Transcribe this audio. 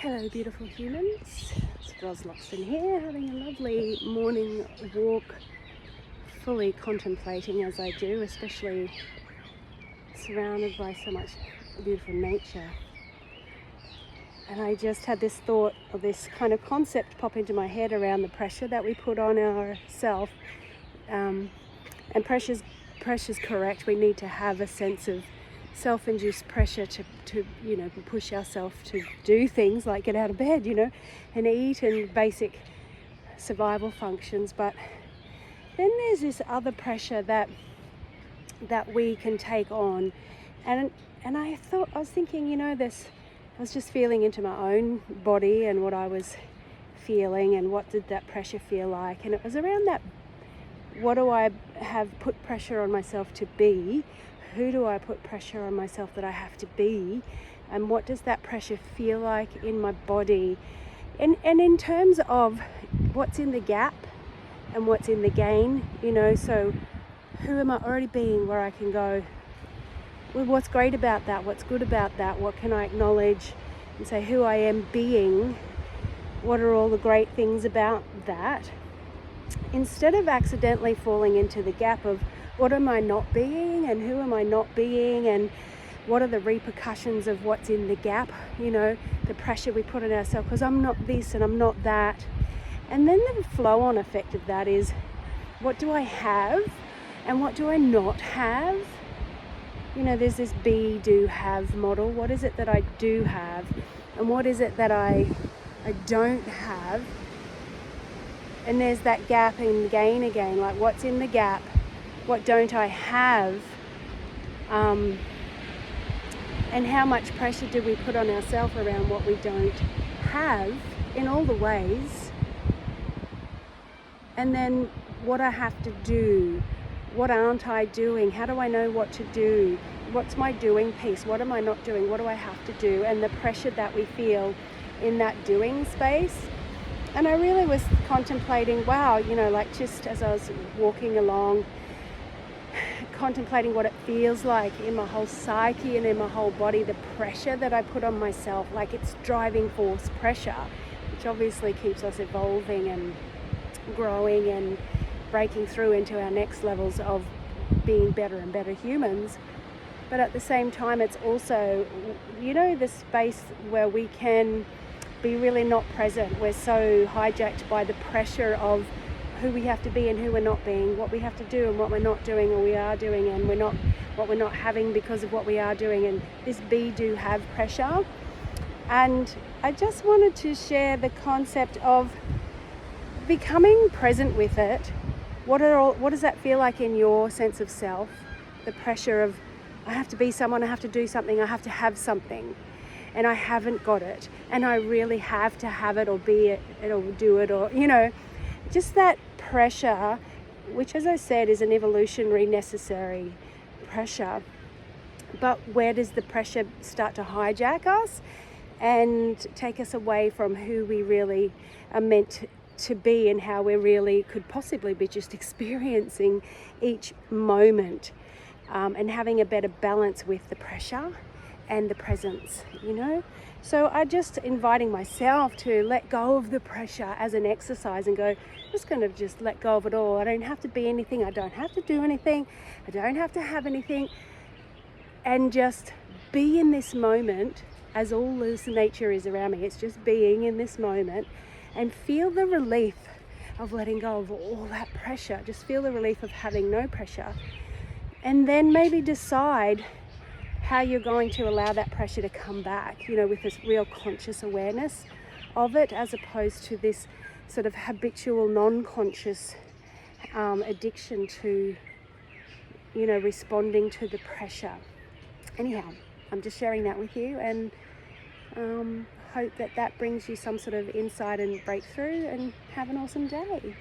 Hello beautiful humans, it's Roslyn-Loxton here, having a lovely morning walk, fully contemplating as I do, especially surrounded by so much beautiful nature. And I just had this thought, or this kind of concept pop into my head around the pressure that we put on ourselves. And pressure's correct. We need to have a sense of self-induced pressure to push ourselves to do things like get out of bed, and eat, and basic survival functions. But then there's this other pressure that we can take on, and I was thinking, I was just feeling into my own body and what I was feeling and what did that pressure feel like, and it was around that, what do I have put pressure on myself to be? Who do I put pressure on myself that I have to be? And what does that pressure feel like in my body? And in terms of what's in the gap and what's in the gain, so who am I already being where I can go, well, what's great about that? What's good about that? What can I acknowledge and say who I am being? What are all the great things about that? Instead of accidentally falling into the gap of what am I not being and who am I not being and what are the repercussions of what's in the gap, the pressure we put on ourselves because I'm not this and I'm not that. And then the flow-on effect of that is, what do I have and what do I not have? There's this be, do, have model. What is it that I do have and what is it that I don't have? And there's that gap and gain again, like what's in the gap, what don't I have, and how much pressure do we put on ourselves around what we don't have in all the ways, and then what I have to do, what aren't I doing, how do I know what to do, what's my doing piece, what am I not doing, what do I have to do, and the pressure that we feel in that doing space. And I really was contemplating, wow, just as I was walking along, contemplating what it feels like in my whole psyche and in my whole body, the pressure that I put on myself, like it's driving force pressure, which obviously keeps us evolving and growing and breaking through into our next levels of being better and better humans. But at the same time, it's also, the space where we can be really not present. We're so hijacked by the pressure of who we have to be and who we're not being, what we have to do and what we're not doing or we are doing, and what we're not having because of what we are doing, and this be, do, have pressure. And I just wanted to share the concept of becoming present with it. What does that feel like in your sense of self? The pressure of I have to be someone, I have to do something, I have to have something, and I haven't got it, and I really have to have it or be it or do it, or just that pressure, which, as I said, is an evolutionary necessary pressure. But where does the pressure start to hijack us and take us away from who we really are meant to be and how we really could possibly be just experiencing each moment, and having a better balance with the pressure and the presence, So I just inviting myself to let go of the pressure as an exercise and go, I'm just going to just let go of it all. I don't have to be anything. I don't have to do anything. I don't have to have anything. And just be in this moment as all this nature is around me. It's just being in this moment and feel the relief of letting go of all that pressure. Just feel the relief of having no pressure. And then maybe decide how you're going to allow that pressure to come back, with this real conscious awareness of it, as opposed to this sort of habitual, non-conscious addiction to, responding to the pressure. Anyhow, I'm just sharing that with you, and hope that brings you some sort of insight and breakthrough, and have an awesome day.